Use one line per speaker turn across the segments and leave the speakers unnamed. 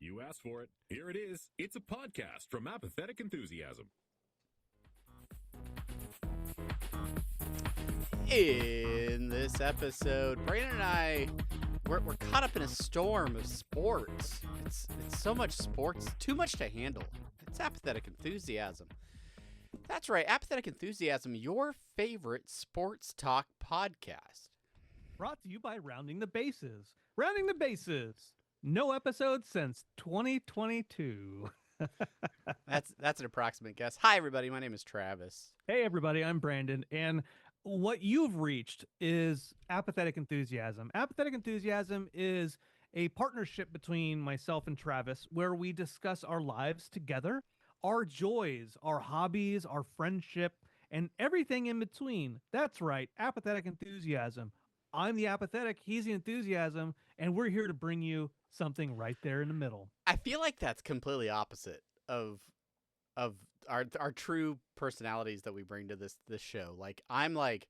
You asked for it. Here it is. It's a podcast from Apathetic Enthusiasm.
In this episode, Brandon and I, we're caught up in a storm of sports. It's so much sports, too much to handle. It's Apathetic Enthusiasm. That's right, Apathetic Enthusiasm, your favorite sports talk podcast.
Brought to you by Rounding the Bases. Rounding the Bases. No episodes since 2022.
That's an approximate guess. Hi, everybody. My name is Travis.
Hey, everybody. I'm Brandon. And what you've reached is Apathetic Enthusiasm. Apathetic Enthusiasm is a partnership between myself and Travis where we discuss our lives together, our joys, our hobbies, our friendship, and everything in between. That's right. Apathetic Enthusiasm. I'm the apathetic, he's the enthusiasm, and we're here to bring you something right there in the middle.
I feel like that's completely opposite of our true personalities that we bring to this show. Like I'm like,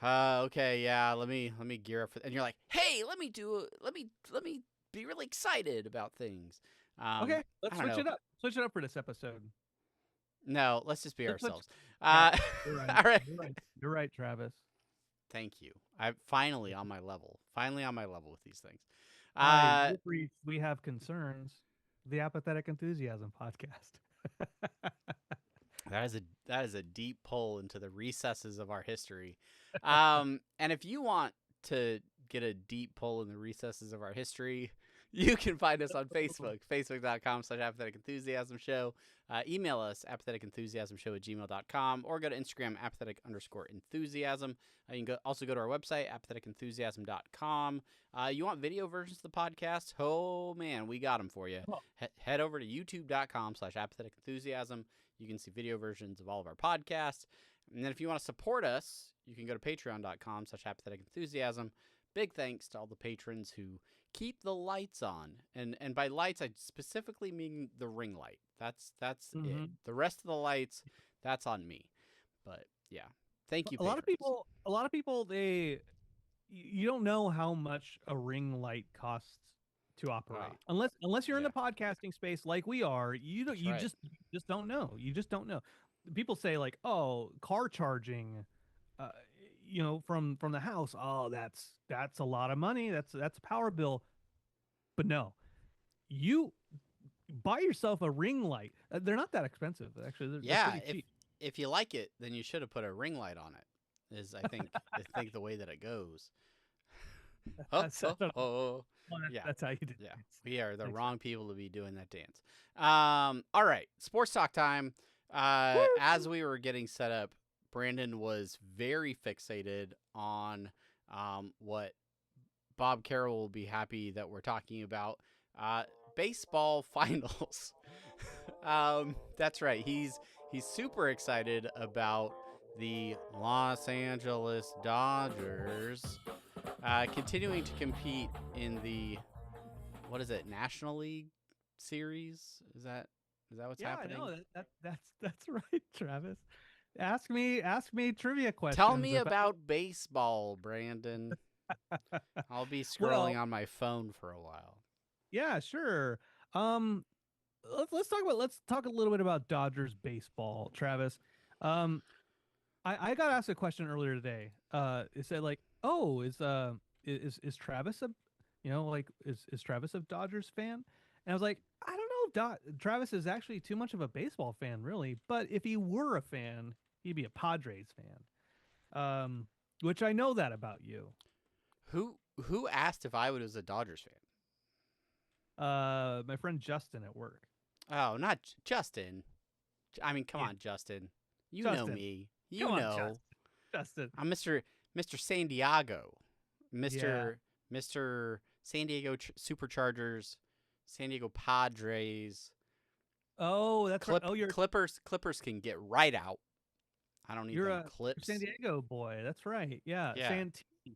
okay, yeah, let me gear up for, and you're like, hey, let me be really excited about things.
Okay, let's switch it up. Switch it up for this episode.
No, let's just be ourselves.
You're right.
All right.
You're right, Travis.
Thank you. I'm finally on my level. Finally on my level with these things.
We have concerns. The Apathetic Enthusiasm podcast.
That is a deep pull into the recesses of our history. And if you want to get a deep pull in the recesses of our history, you can find us on Facebook, facebook.com/Apathetic Enthusiasm Show. Email us, apatheticenthusiasmshow@gmail.com, or go to Instagram, apathetic_enthusiasm. You can also go to our website, apatheticenthusiasm.com. You want video versions of the podcast? Oh, man, we got them for you. Head over to youtube.com/Apathetic Enthusiasm. You can see video versions of all of our podcasts. And then if you want to support us, you can go to patreon.com/Apathetic Enthusiasm. Big thanks to all the patrons who keep the lights on. And by lights, I specifically mean the ring light. That's it. The rest of the lights, that's on me. But yeah, thank you.
A lot of people, you don't know how much a ring light costs to operate unless you're in the podcasting space like we are. You just don't know. You just don't know. People say like, oh, car charging, from the house. Oh, that's a lot of money. That's a power bill. But no, you buy yourself a ring light. They're not that expensive, actually. They're pretty cheap.
If you like it, then you should have put a ring light on it. Is I think the way that it goes.
That's how you do it.
Yeah, we are the wrong people to be doing that dance. All right, sports talk time. As we were getting set up, Brandon was very fixated on what Bob Carroll will be happy that we're talking about. Baseball finals. That's right. He's super excited about the Los Angeles Dodgers continuing to compete in the, what is it, National League Series? Is that what's happening?
Yeah, I know. That's right, Travis. Ask me trivia questions.
Tell me about baseball, Brandon. I'll be scrolling on my phone for a while.
Yeah, sure. Let's talk a little bit about Dodgers baseball, Travis. I got asked a question earlier today. It said like, oh, is Travis is Travis a Dodgers fan? And I was like, I don't know if Travis is actually too much of a baseball fan, really. But if he were a fan, he'd be a Padres fan. Which I know that about you.
Who asked if I was a Dodgers
fan? My friend Justin at work.
Oh, not Justin. I mean, come on, Justin. You know me. You know.
Justin.
I'm Mr. San Diego. Mr. San Diego Superchargers, San Diego Padres.
Oh, that's right. Oh,
Clippers can get right out. I don't need them clips.
San Diego boy. That's right. Yeah.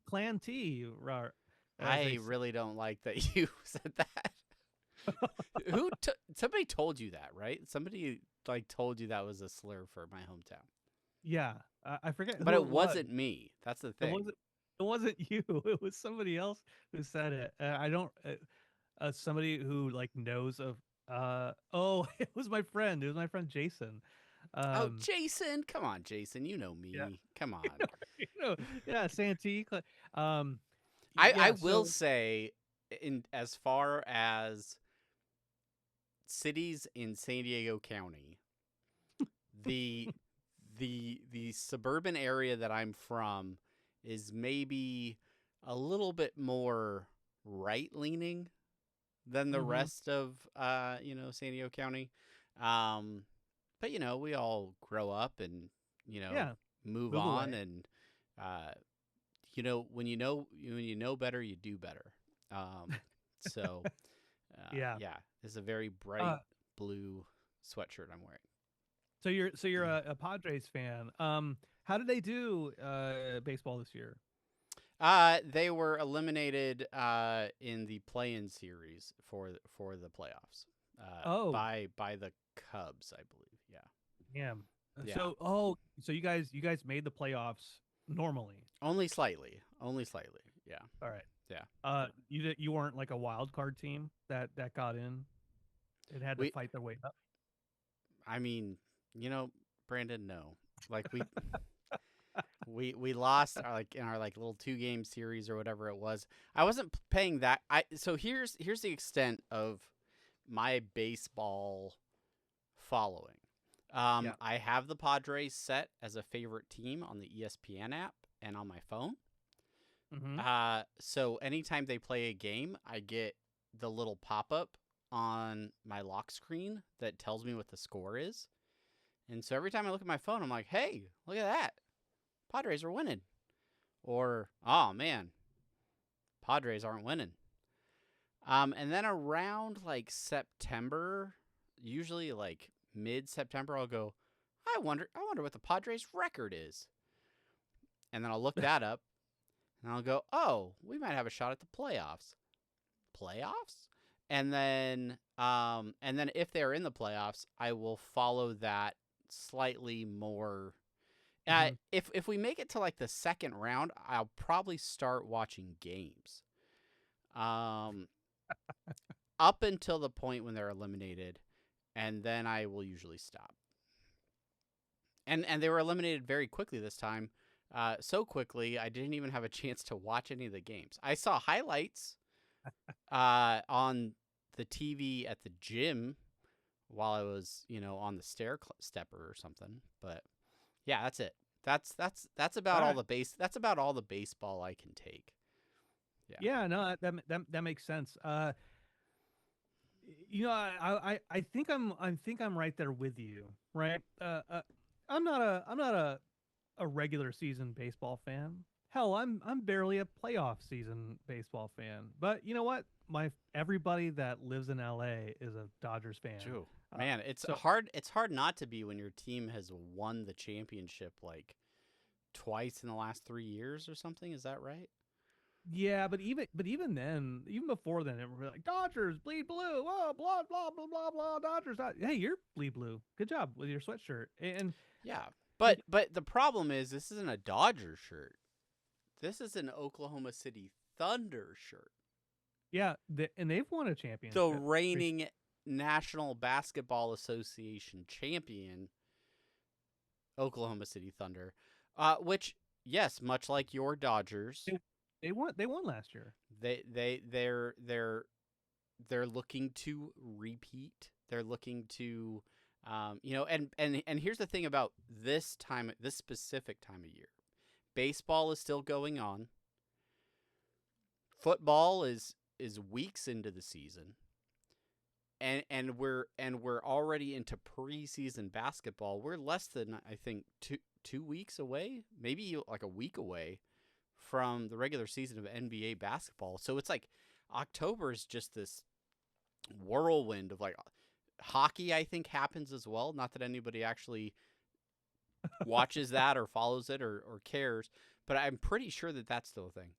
Clan T.
I really don't like that you said that. Somebody told you that, right? Somebody told you that was a slur for my hometown.
Yeah, I forget.
But it wasn't me. That's the thing.
It wasn't you. It was somebody else who said it. I don't. somebody who like knows of oh it was my friend. It was my friend Jason.
Oh, Jason, come on, Jason, you know me.
Yeah.
Come on.
you know, yeah, Santee. Um,
I
yeah.
will
So
say, in as far as cities in San Diego County, the the suburban area that I'm from is maybe a little bit more right leaning than the
mhm.
rest of San Diego County. Um, but we all grow up and
Yeah,
move
move
on,
away.
and uh, when you know better, you do better. So
Yeah.
yeah, this is a very bright
Uh,
blue sweatshirt I'm wearing.
so you're a Padres fan. How did they do baseball this year?
They were eliminated in the play-in series for the playoffs
Oh,
by the Cubs, I believe. Yeah,
damn.
yeah.
So you guys made the playoffs normally.
Only slightly. Only slightly. Yeah,
All right.
yeah.
You weren't like a wild card team that got in. It had to
We,
fight their way up.
I mean, Brandon, no. Like we lost our in our little 2-game series or whatever it was. I wasn't paying that. So here's the extent of my baseball following.
Yeah.
I have the Padres set as a favorite team on the ESPN app and on my phone.
Mm-hmm.
So anytime they play a game, I get the little pop-up on my lock screen that tells me what the score is. And so every time I look at my phone, I'm like, hey, look at that. Padres are winning. Or, oh, man, Padres aren't winning. And then around September, usually mid-September, I'll go, I wonder what the Padres record is. And then I'll look that up, and I'll go, oh, we might have a shot at the playoffs. Playoffs? And then if they're in the playoffs, I will follow that slightly more.
Mm-hmm.
If we make it to the second round, I'll probably start watching games. Up until the point when they're eliminated, and then I will usually stop. And they were eliminated very quickly this time. So quickly, I didn't even have a chance to watch any of the games. I saw highlights on the TV at the gym while I was, on the stepper or something. But yeah, that's it. That's about all the That's about all the baseball I can take. Yeah.
Yeah. No, that makes sense. I think I'm right there with you. Right. I'm not a regular season baseball fan. Hell, I'm barely a playoff season baseball fan. But you know what? Everybody that lives in LA is a Dodgers fan.
True. Man, it's
so-
hard. It's hard not to be when your team has won the championship twice in the last 3 years or something. Is that right?
Yeah, but even then, even before then, it was like Dodgers bleed blue. Oh, blah blah blah blah blah. Dodgers. Hey, you're bleed blue. Good job with your sweatshirt. And
Yeah, but the problem is this isn't a Dodger shirt. This is an Oklahoma City Thunder shirt.
yeah, and they've won a championship.
The reigning National Basketball Association champion, Oklahoma City Thunder, which yes, much like your Dodgers,
they won last year.
They're looking to repeat. They're looking to, and here's the thing about this specific time of year. Baseball is still going on. Football is weeks into the season. And we're already into preseason basketball. We're less than, I think, two weeks away, maybe a week away from the regular season of NBA basketball. So it's October is just this whirlwind of hockey. I think happens as well. Not that anybody actually watches that or follows it or cares, but I'm pretty sure that that's still a thing.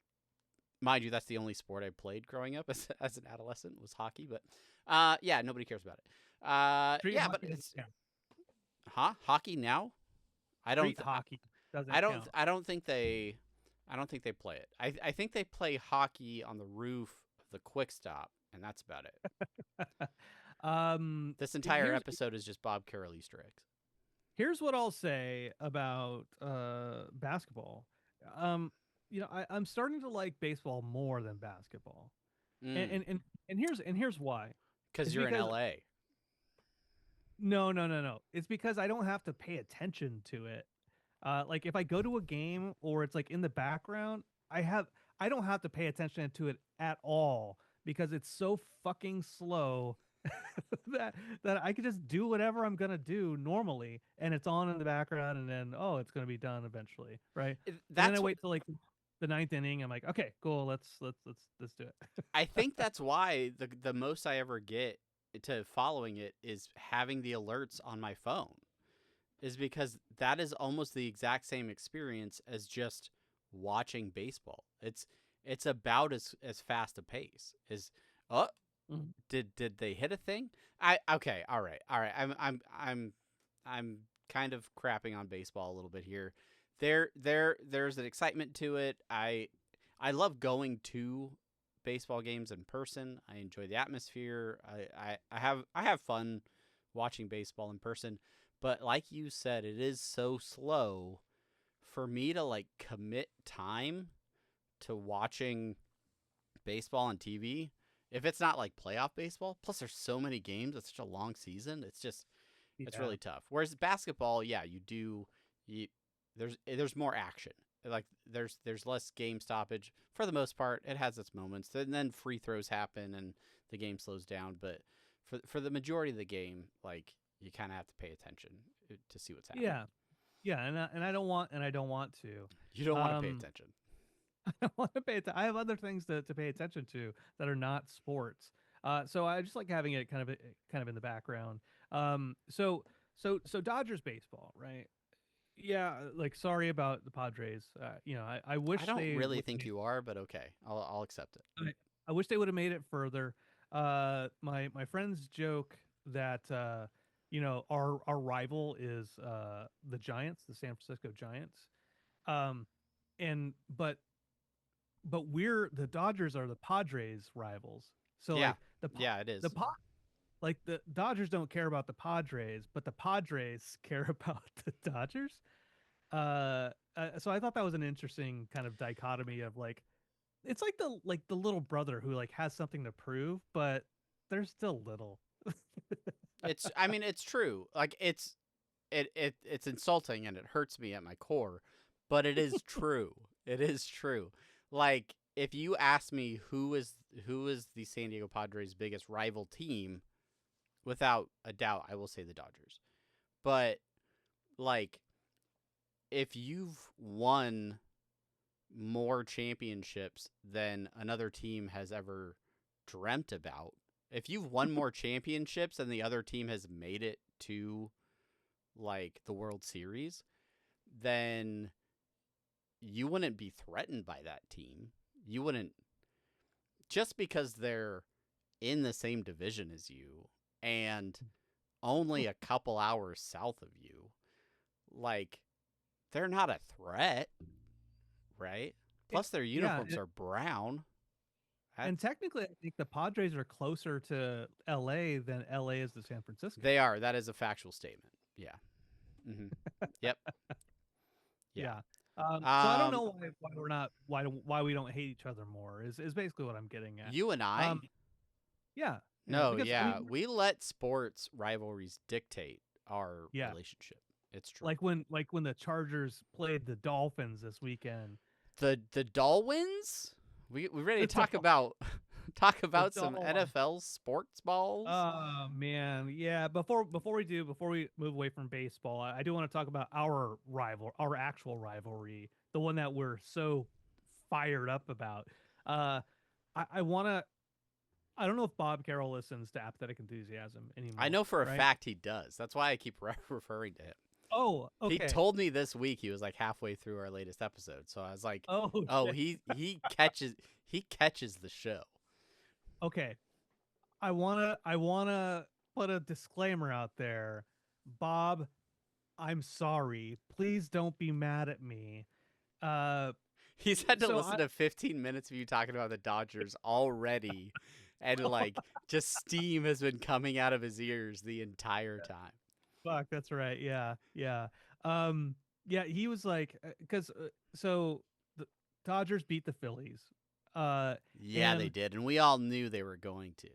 Mind you, that's the only sport I played growing up as an adolescent was hockey. But yeah, nobody cares about it. Yeah, but it's hockey now. I don't
hockey doesn't.
I don't.
Count.
I don't think they play it. I think they play hockey on the roof of the Quick Stop, and that's about it.
um,
This entire
here's
episode is just Bob Carroll Easter eggs.
here's what I'll say about basketball. Um, I'm starting to like baseball more than basketball, and
Mm,
and and, and here's why.
because
It's
you're in
because
LA.
no, no, no, no. It's because I don't have to pay attention to it. Like if I go to a game or it's like in the background, I don't have to pay attention to it at all because it's so fucking slow that I could just do whatever I'm gonna do normally, and it's on in the background, and then it's gonna be done eventually, right? And then I
That's
wait till like the ninth inning. I'm like, okay, cool, let's do it.
I think that's why the most I ever get to following it is having the alerts on my phone. Is because that is almost the exact same experience as just watching baseball. It's about as fast a pace. Oh,
Mhm.
did they hit a thing? Okay, all right. I'm kind of crapping on baseball a little bit here. There's an excitement to it. I love going to baseball games in person. I enjoy the atmosphere. I have fun watching baseball in person. But like you said, it is so slow for me to like commit time to watching baseball on TV. If it's not like playoff baseball, plus there's so many games, it's such a long season. It's
Yeah.
really tough. Whereas basketball, yeah, there's more action. Like there's less game stoppage for the most part. It has its moments, and then free throws happen and the game slows down. But for the majority of the game, like you kind of have to pay attention to see what's happening.
Yeah, yeah, and I don't want to.
You don't want to pay
Um,
attention.
I want to pay. I have other things to pay attention to that are not sports. So I just like having it kind of in the background. So Dodgers baseball, right? Yeah, like sorry about the Padres. I wish
I don't
they
really
would
think you are, but okay, I'll accept it.
I wish they would have made it further. My friends joke that our rival is the Giants, the San Francisco Giants. Um, and but we're the Dodgers are the Padres rivals. So
Yeah,
like the
yeah, it is.
like the Dodgers don't care about the Padres, but the Padres care about the Dodgers. So I thought that was an interesting kind of dichotomy of like it's like the little brother who like has something to prove, but they're still little.
I mean, it's true. Like it's insulting and it hurts me at my core, but it is true. It is true. Like if you ask me who is the San Diego Padres' biggest rival team, without a doubt, I will say the Dodgers. But like if you've won more championships than another team has ever dreamt about, if you've won more championships than the other team has made it to like the World Series, then you wouldn't be threatened by that team. You wouldn't, just because they're in the same division as you and only a couple hours south of you, like they're not a threat, right? Plus their uniforms are brown.
And technically, I think the Padres are closer to LA than LA is to San Francisco.
They are. That is a factual statement. Yeah. Mm-hmm. Yep.
Yeah. So I don't know why we're not why we don't hate each other more is basically what I'm getting at.
You and I.
Yeah.
No.
Because,
Yeah.
I mean,
we let sports rivalries dictate our relationship. It's true.
Like when the Chargers played the Dolphins this weekend.
The Dolwins. We ready to talk about some NFL sports balls?
Oh man, yeah. Before we move away from baseball, I do want to talk about our actual rivalry, the one that we're so fired up about. I want to. I don't know if Bob Carroll listens to Apathetic Enthusiasm anymore.
I know for a fact he does. That's why I keep referring to him.
Oh, okay.
He told me this week he was like halfway through our latest episode, so I was like,
"Oh,
he catches the show."
Okay, I wanna put a disclaimer out there, Bob. I'm sorry. Please don't be mad at me.
He's had to listen to 15 minutes of you talking about the Dodgers already, and like just steam has been coming out of his ears the entire time.
Fuck, that's right. Yeah, yeah. Yeah, he was like, because so the Dodgers beat the Phillies.
Yeah, they
And
did, and we all knew they were going to.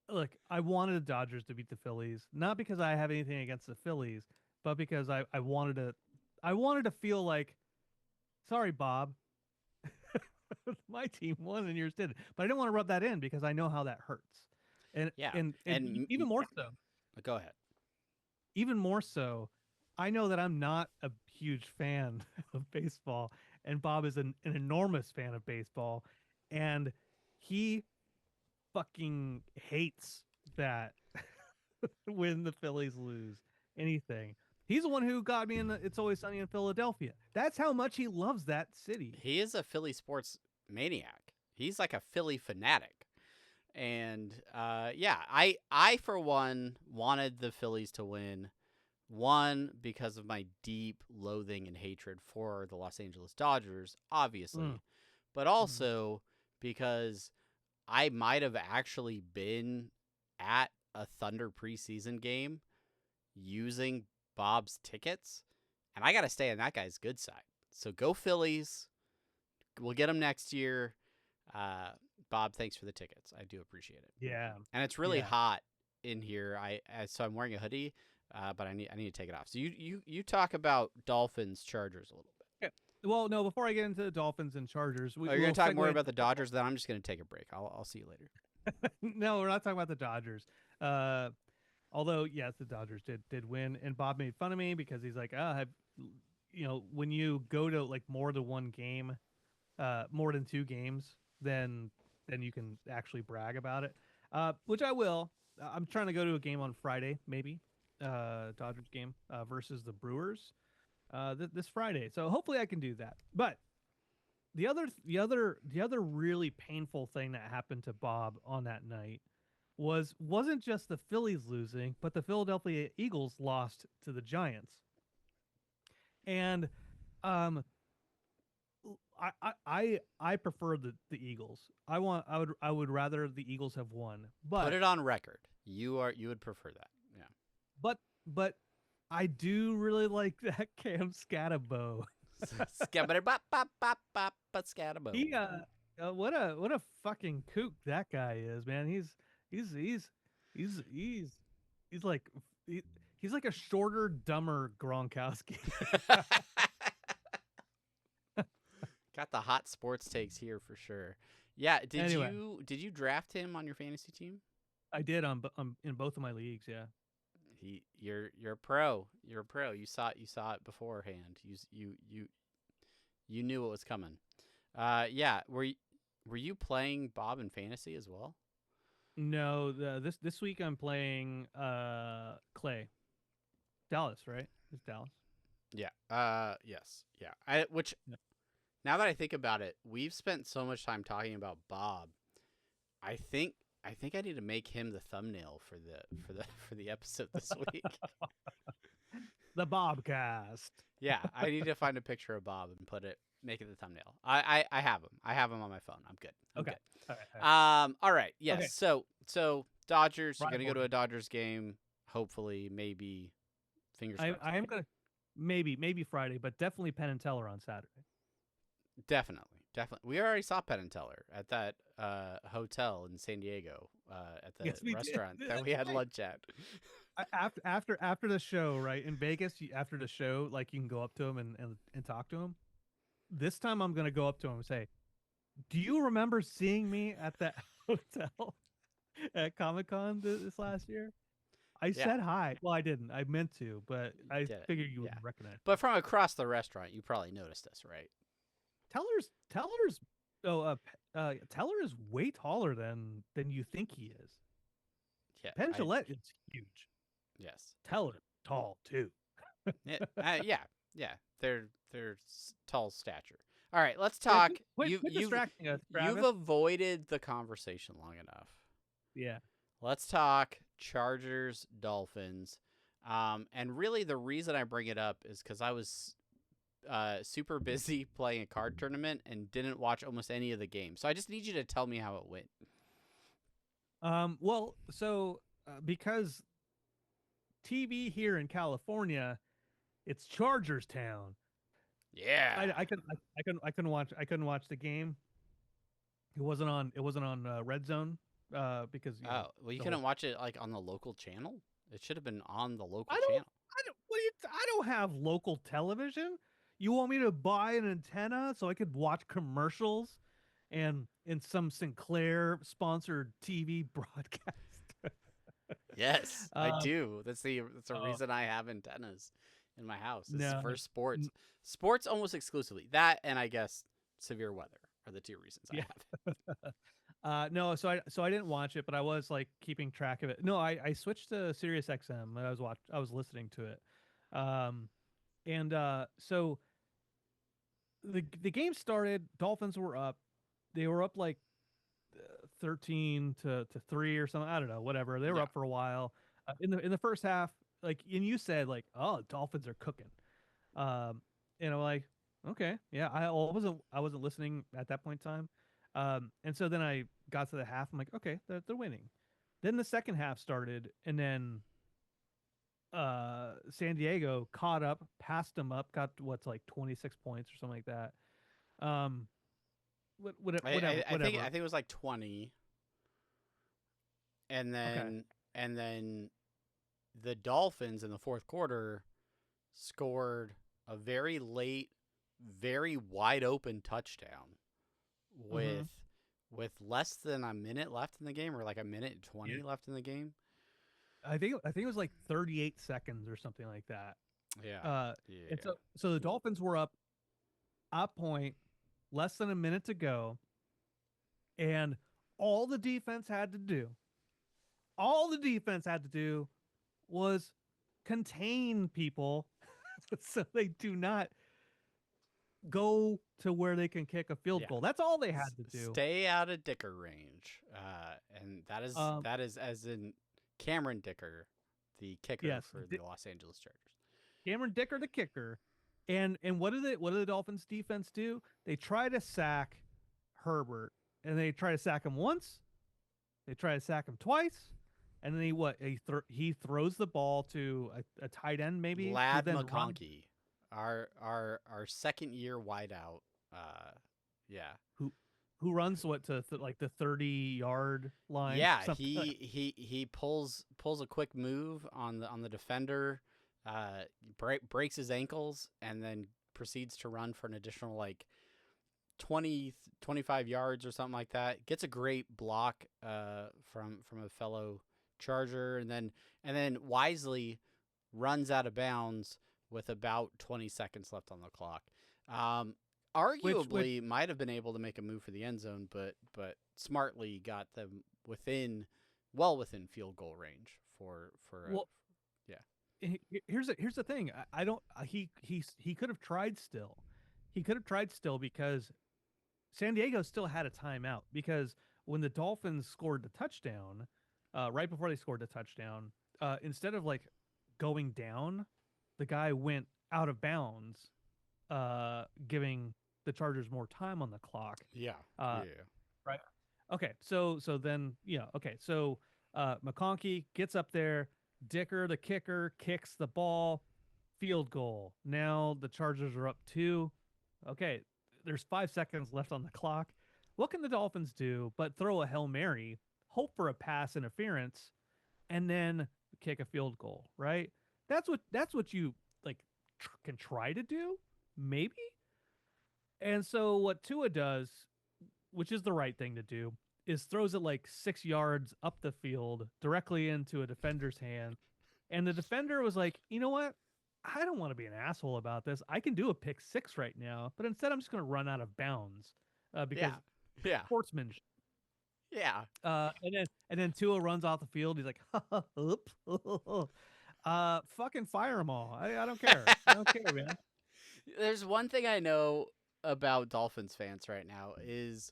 look, I wanted the Dodgers to beat the Phillies, not because I have anything against the Phillies, but because I wanted to feel like, sorry, Bob, my team won and yours didn't. But I didn't want to rub that in because I know how that hurts. And
Yeah,
and even more so,
go ahead.
even more so, I know that I'm not a huge fan of baseball, and Bob is an enormous fan of baseball, and he fucking hates that when the Phillies lose anything. He's the one who got me in It's Always Sunny in Philadelphia. That's how much he loves that city.
He is a Philly sports maniac. He's like a Philly fanatic. And yeah, I for one wanted the Phillies to win. One, because of my deep loathing and hatred for the Los Angeles Dodgers, obviously, but also because I might have actually been at a Thunder preseason game using Bob's tickets, and I got to stay on that guy's good side. So go Phillies. We'll get them next year. Bob, thanks for the tickets. I do appreciate it.
Yeah.
And it's really hot in here. So I'm wearing a hoodie, but I need to take it off. So you talk about Dolphins Chargers a little bit.
Okay. Well, no, before I get into the Dolphins and Chargers,
you're going to talk more about the Dodgers, then I'm just going to take a break. I'll see you later.
No, we're not talking about the Dodgers. Although, yes, the Dodgers did win, and Bob made fun of me because he's like, when you go to like more than one game, more than two games, then you can actually brag about it, which I will. I'm trying to go to a game on Friday, maybe, Dodgers game versus the Brewers this Friday. So hopefully I can do that. But the other really painful thing that happened to Bob on that night wasn't just the Phillies losing, but the Philadelphia Eagles lost to the Giants. And I prefer the Eagles. I would rather the Eagles have won. But
put it on record. You would prefer that. Yeah.
But I do really like that Cam Scatterbo.
Scatterbo.
He what a fucking kook that guy is, man. He's like a shorter, dumber Gronkowski.
Got the hot sports takes here for sure. Yeah, did you draft him on your fantasy team?
I did in both of my leagues, yeah.
You're a pro. You're a pro. You saw it beforehand. You knew what was coming. Yeah, were you playing Bob in fantasy as well?
No, this week I'm playing Clay. Dallas, right? It's Dallas.
Yeah. Yes. Yeah. Now that I think about it, we've spent so much time talking about Bob. I think I need to make him the thumbnail for the episode this week.
The Bobcast.
Yeah, I need to find a picture of Bob and make it the thumbnail. I have him. I have him on my phone. I'm good.
Okay.
Good. All right. Yes.
Okay.
So Dodgers. You're gonna go to a Dodgers game. Hopefully, maybe. Fingers crossed.
I am gonna maybe Friday, but definitely Penn and Teller on Saturday.
Definitely. We already saw Penn and Teller at that hotel in San Diego at the restaurant that we had lunch at.
After the show, right, in Vegas, after the show, like, you can go up to him and talk to him. This time I'm going to go up to him and say, do you remember seeing me at that hotel at Comic-Con this last year? I said hi. Well, I didn't. I meant to, but I figured you wouldn't recognize.
But from across the restaurant, you probably noticed us, right?
Teller is way taller than you think he is.
Yeah,
Penn Jillette is huge.
Yes,
Teller tall too.
yeah. They're tall stature. All right, let's talk.
Quit distracting us, Travis.
You've avoided the conversation long enough.
Yeah.
Let's talk Chargers, Dolphins. And really the reason I bring it up is because I was super busy playing a card tournament and didn't watch almost any of the games. So I just need you to tell me how it went.
Well, so because TV here in California, it's Chargers Town.
Yeah.
I couldn't watch the game. It wasn't on Red Zone because
well, you couldn't watch it like on the local channel. It should have been on the local
I
channel.
I don't have local television. You want me to buy an antenna so I could watch commercials and in some Sinclair sponsored TV broadcast?
Yes, I do. That's the reason I have antennas in my house. It's for sports. Sports almost exclusively. That and I guess severe weather are the two reasons I have.
No, so I didn't watch it, but I was like keeping track of it. No, I switched to Sirius XM. I was listening to it. So the game started, Dolphins were up. They were up like 13 to 3 or something. I don't know, whatever. They were up for a while. In the first half, like, and you said like, "Oh, Dolphins are cooking." And I'm like, "Okay, yeah." I wasn't listening at that point in time. And so then I got to the half. I'm like, "Okay, they're winning." Then the second half started, and then San Diego caught up, passed them up, got what's like 26 points or something like that. Whatever.
I think it was like 20, and then the Dolphins in the fourth quarter scored a very late, very wide open touchdown with less than a minute left in the game, or like a minute and 20 left in the game.
I think it was like 38 seconds or something like that.
Yeah.
And so the Dolphins were up a point, less than a minute to go, and all the defense had to do was contain people so they do not go to where they can kick a field goal. That's all they had to do.
Stay out of Dicker range. And that is as in Cameron Dicker, the kicker for the Los Angeles Chargers.
Cameron Dicker, the kicker. And what do the Dolphins defense do? They try to sack Herbert, and they try to sack him once. They try to sack him twice, and then he throws the ball to a tight end, maybe
Ladd McConkey, our second year wideout.
Who runs to like the 30-yard line?
Yeah, he pulls a quick move on the defender. Breaks his ankles and then proceeds to run for an additional like 25 yards or something like that. Gets a great block from a fellow Charger, and then wisely runs out of bounds with about 20 seconds left on the clock. Arguably might have been able to make a move for the end zone, but smartly got them within field goal range for
Here's the thing. He could have tried still. He could have tried still because San Diego still had a timeout, because when the Dolphins scored the touchdown, right before they scored the touchdown, instead of like going down, the guy went out of bounds, giving the Chargers more time on the clock. Right. Okay. So then, So McConkey gets up there. Dicker, the kicker, kicks the ball, field goal. Now the Chargers are up 2. Okay, there's 5 seconds left on the clock. What can the Dolphins do but throw a Hail Mary, hope for a pass interference, and then kick a field goal, right? That's what you like can try to do, maybe. And so what Tua does, which is the right thing to do, is throws it like 6 yards up the field directly into a defender's hand. And the defender was like, you know what? I don't want to be an asshole about this. I can do a pick 6 right now, but instead I'm just going to run out of bounds because sportsmanship.
Yeah.
And then Tua runs off the field. He's like, fucking fire them all. I don't care. I don't care, man.
There's one thing I know about Dolphins fans right now is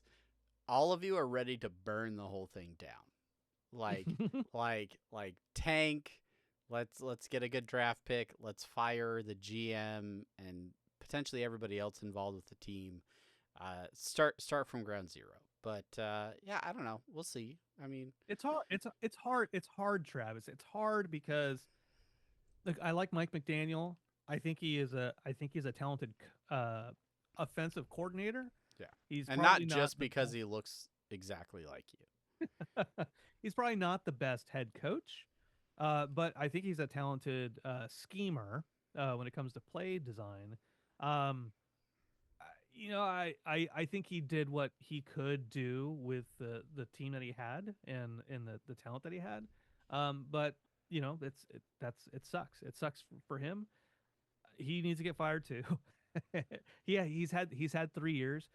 all of you are ready to burn the whole thing down. Like tank. Let's get a good draft pick. Let's fire the GM and potentially everybody else involved with the team start from ground zero. But yeah, I don't know. We'll see. I mean,
it's hard. It's hard. It's hard, Travis. It's hard because look, I like Mike McDaniel. I think he's a talented offensive coordinator.
yeah,
He's
and
probably
not just
the
because he looks exactly like you.
he's probably not the best head coach, but I think he's a talented schemer when it comes to play design. Um, I think he did what he could do with the team that he had and the talent that he had. But it sucks. It sucks for him. He needs to get fired too. Yeah, he's had 3 years,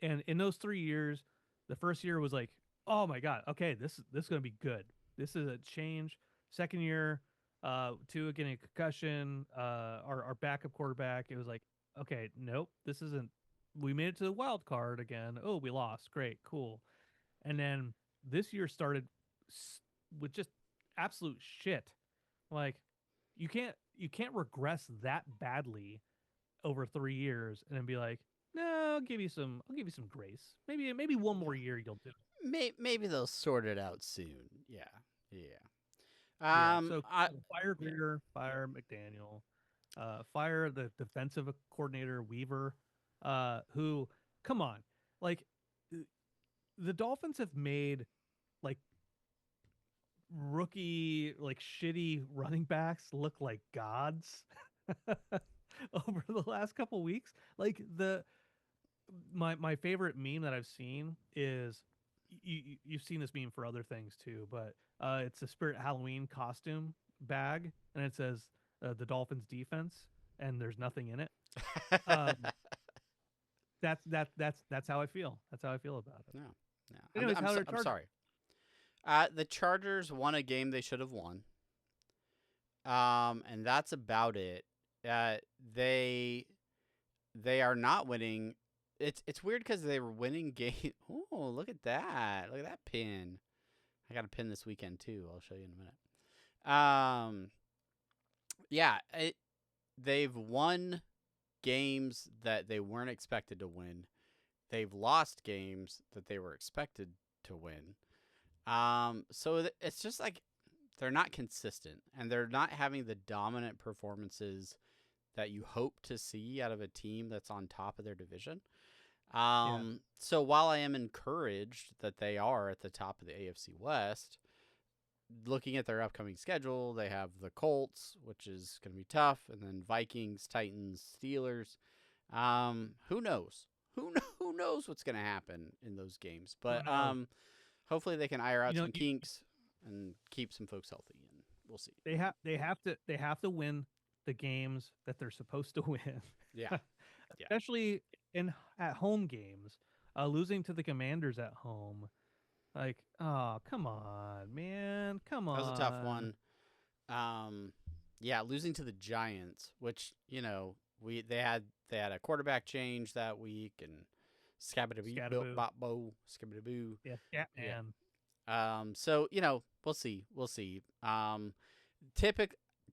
and in those 3 years, the first year was like, oh my god, okay, this is gonna be good. This is a change. Second year, Tua getting a concussion, our backup quarterback. It was like, okay, nope, this isn't. We made it to the wild card again. Oh, we lost. Great, cool. And then this year started with just absolute shit. Like you can't regress that badly over 3 years and then be like, no, I'll give you some grace. Maybe one more year you'll do it.
Maybe they'll sort it out soon. Yeah, yeah.
So
I,
fire Greer, fire McDaniel, fire the defensive coordinator Weaver, who, come on, like the Dolphins have made like rookie, like shitty running backs look like gods over the last couple weeks. Like my favorite meme that I've seen is you've seen this meme for other things too, but it's a Spirit Halloween costume bag, and it says the Dolphins defense, and there's nothing in it. That's how I feel. That's how I feel about it.
no.
Anyways,
I'm sorry. The Chargers won a game they should have won. And that's about it. They are not winning. It's weird because they were winning game. Oh, look at that! Look at that pin. I got a pin this weekend too. I'll show you in a minute. Yeah, they've won games that they weren't expected to win. They've lost games that they were expected to win. So it's just like they're not consistent, and they're not having the dominant performances that you hope to see out of a team that's on top of their division. So while I am encouraged that they are at the top of the AFC West, looking at their upcoming schedule, they have the Colts, which is going to be tough, and then Vikings, Titans, Steelers. Who knows? Who knows what's going to happen in those games? But hopefully they can iron out some kinks and keep some folks healthy, and we'll see.
They have to win the games that they're supposed to win.
Yeah.
Especially at home games. Losing to the Commanders at home. Like, oh, come on, man. Come on.
That was a tough one. Yeah, losing to the Giants, which, they had a quarterback change that week, and Scabadaboo.
Yeah, man.
So, we'll see.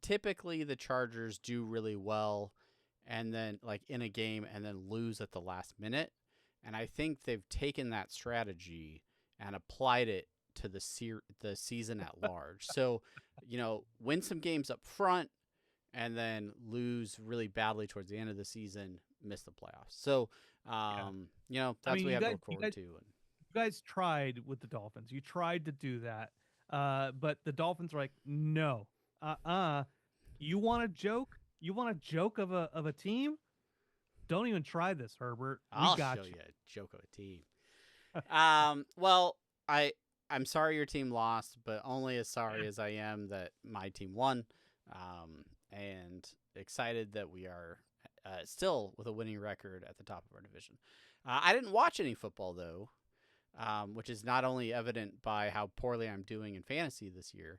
Typically the Chargers do really well, and then like in a game, and then lose at the last minute. And I think they've taken that strategy and applied it to the season at large. So, win some games up front, and then lose really badly towards the end of the season, miss the playoffs. So, that's what we have to look forward to.
You guys tried with the Dolphins. You tried to do that, but the Dolphins are like, no, you want a joke? You want a joke of a team? Don't even try this, Herbert.
I'll show you a joke of a team. Well, I'm sorry your team lost, but only as sorry as I am that my team won. And excited that we are still with a winning record at the top of our division. I didn't watch any football though, which is not only evident by how poorly I'm doing in fantasy this year,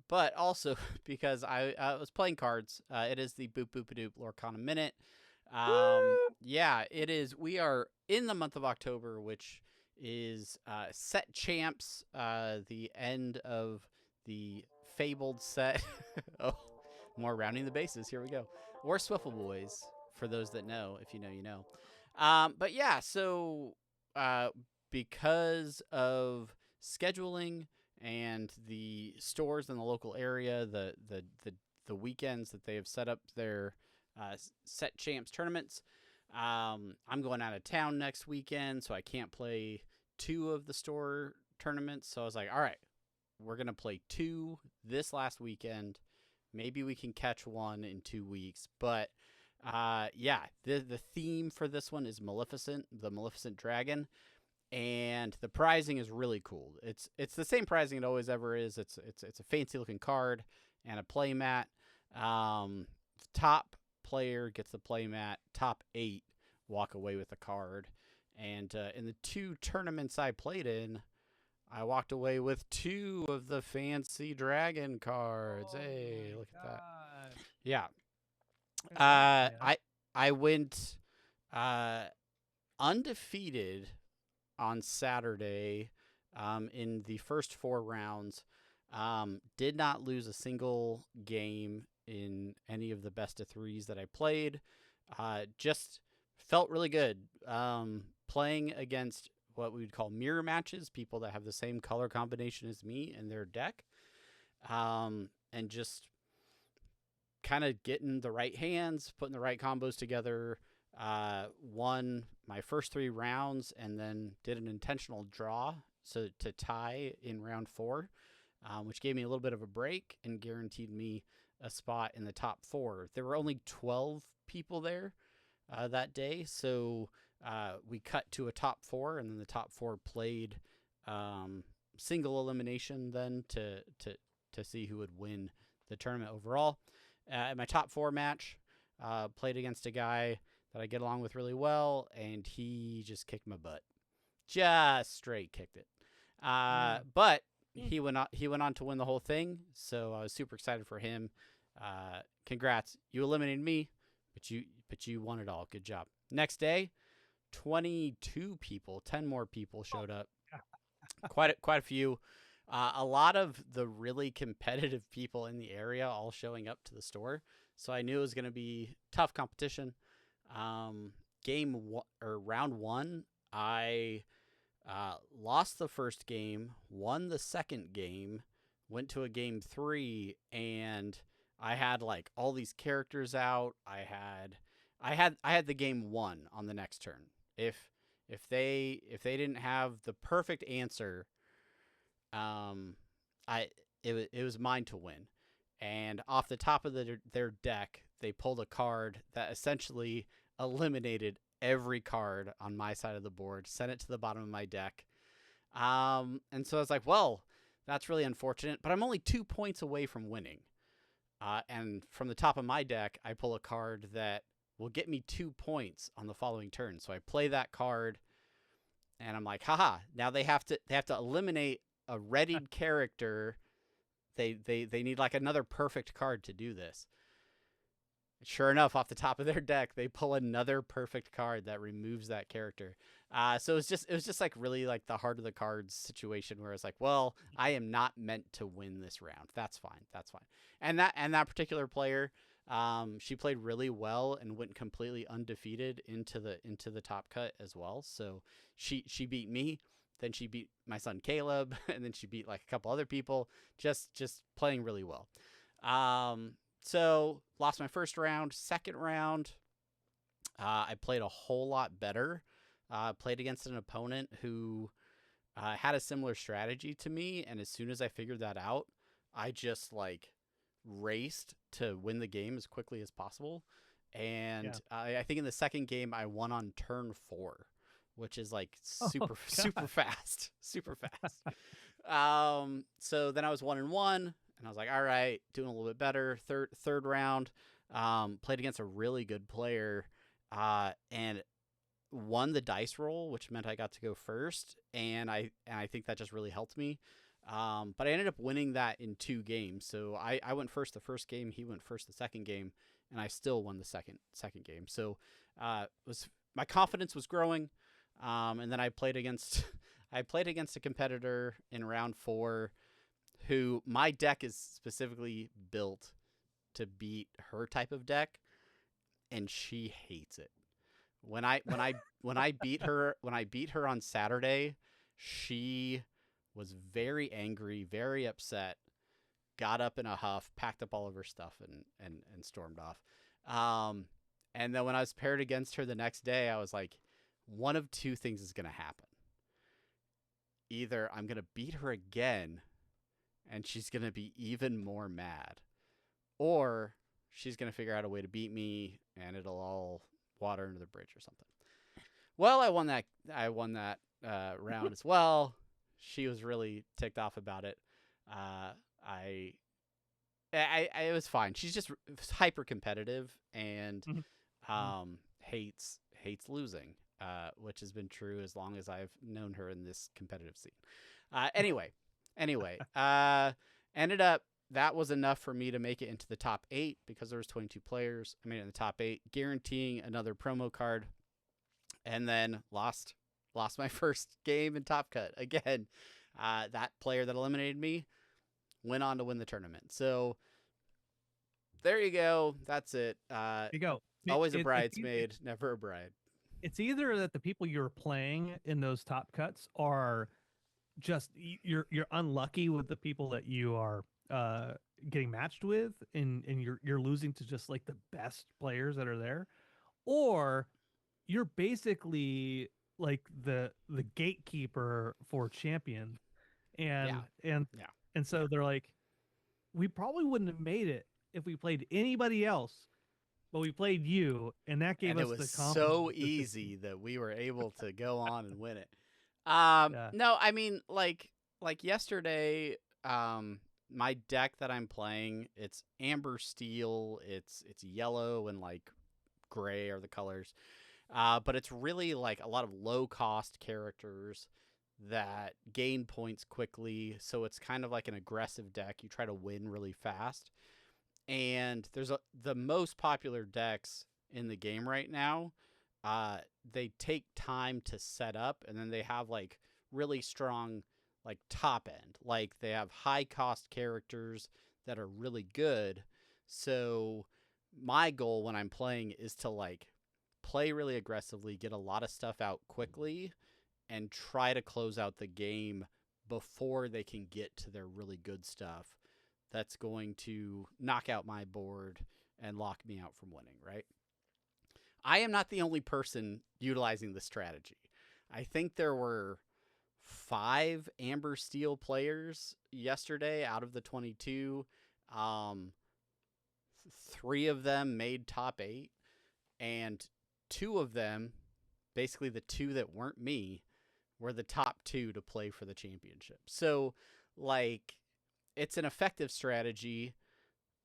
but also because I was playing cards. It is the Boop Boop Doop Lorcana Minute. Yeah, it is. We are in the month of October, which is set champs, the end of the fabled set. Oh, more rounding the bases. Here we go. Or Swiffle Boys for those that know. If you know, you know. But yeah, so because of scheduling and the stores in the local area, the weekends that they have set up their set champs tournaments, I'm going out of town next weekend, so I can't play 2 of the store tournaments. So I was like, all right, we're going to play 2 this last weekend. Maybe we can catch 1 in 2 weeks. But yeah, the theme for this one is Maleficent, the Maleficent Dragon. And the prizing is really cool. It's the same prizing it always ever is. It's a fancy looking card and a play mat. Top player gets the play mat. Top 8 walk away with the card. And in the 2 tournaments I played in, I walked away with 2 of the fancy dragon cards.
Oh
hey, look
God.
at that. Yeah.
Yeah.
I went undefeated on Saturday in the first 4 rounds. Did not lose a single game in any of the best of 3s that I played. Just felt really good playing against what we would call mirror matches, people that have the same color combination as me in their deck, and just kind of getting the right hands, putting the right combos together. Won my first 3 rounds and then did an intentional draw so to tie in round 4, which gave me a little bit of a break and guaranteed me a spot in the top 4. There were only 12 people there that day, so we cut to a top 4, and then the top 4 played single elimination then to see who would win the tournament overall. In my top 4 match, played against a guy that I get along with really well, and he just kicked my butt. Just straight kicked it. But he went on to win the whole thing, so I was super excited for him. Congrats. You eliminated me, but you won it all. Good job. Next day, 22 people, 10 more people showed up. Quite a few. A lot of the really competitive people in the area all showing up to the store. So I knew it was going to be tough competition. Round 1, I lost the first game, won the second game, went to a game 3, and I had like all these characters out. I had the game won on the next turn. If they didn't have the perfect answer, it was mine to win. And off the top of their deck, they pulled a card that essentially eliminated every card on my side of the board, sent it to the bottom of my deck. And so I was like, well, that's really unfortunate, but I'm only 2 points away from winning. And from the top of my deck, I pull a card that will get me 2 points on the following turn. So I play that card, and I'm like, haha, now they have to eliminate a readied character. They need like another perfect card to do this. Sure enough, off the top of their deck, they pull another perfect card that removes that character. So it was just like really like the heart of the cards situation where it's like, well, I am not meant to win this round. That's fine. And that particular player, she played really well and went completely undefeated into the top cut as well. So she beat me. Then she beat my son Caleb, and then she beat like a couple other people. Just playing really well. So lost my first round. Second round, I played a whole lot better. Played against an opponent who had a similar strategy to me, and as soon as I figured that out, I just like raced to win the game as quickly as possible. And I think in the second game, I won on turn 4. Which is like super fast. So then I was 1-1, and I was like, all right, doing a little bit better. Third round, played against a really good player, and won the dice roll, which meant I got to go first, and I think that just really helped me. But I ended up winning that in 2 games. So I went first the first game, he went first the second game, and I still won the second game. So my confidence was growing. And then I played against a competitor in round 4 who my deck is specifically built to beat her type of deck. and she hates it. When I beat her on Saturday, she was very angry, very upset, got up in a huff, packed up all of her stuff, and stormed off. And then when I was paired against her the next day, I was like, one of two things is going to happen. Either I'm going to beat her again, and she's going to be even more mad, or she's going to figure out a way to beat me, and it'll all water under the bridge or something. Well, I won that round as well. She was really ticked off about it. It was fine. She's just hyper competitive and hates losing, which has been true as long as I've known her in this competitive scene. Anyway, ended up that was enough for me to make it into the top 8 because there was 22 players. I made it in the top 8, guaranteeing another promo card, and then lost my first game in Top Cut again. That player that eliminated me went on to win the tournament. So there you go. That's it.
There you go.
Always a bridesmaid, never a bride.
It's either that the people you're playing in those top cuts are just you're unlucky with the people that you are getting matched with, and you're losing to just like the best players that are there, or you're basically like the gatekeeper for champion, and so they're like, we probably wouldn't have made it if we played anybody else, but we played you, and that gave us the confidence.
It was so easy that we were able to go on and win it. No, I mean, like yesterday, my deck that I'm playing, it's amber steel, it's yellow and like gray are the colors. But it's really like a lot of low cost characters that gain points quickly. So it's kind of like an aggressive deck. You try to win really fast. And there's the most popular decks in the game right now. They take time to set up, and then they have like really strong like top end. Like they have high cost characters that are really good. So my goal when I'm playing is to like play really aggressively, get a lot of stuff out quickly, and try to close out the game before they can get to their really good stuff that's going to knock out my board and lock me out from winning, right? I am not the only person utilizing this strategy. I think there were 5 Amber Steel players yesterday out of the 22. 3 of them made top 8, and 2 of them, basically the 2 that weren't me, were the top 2 to play for the championship. So, like, it's an effective strategy.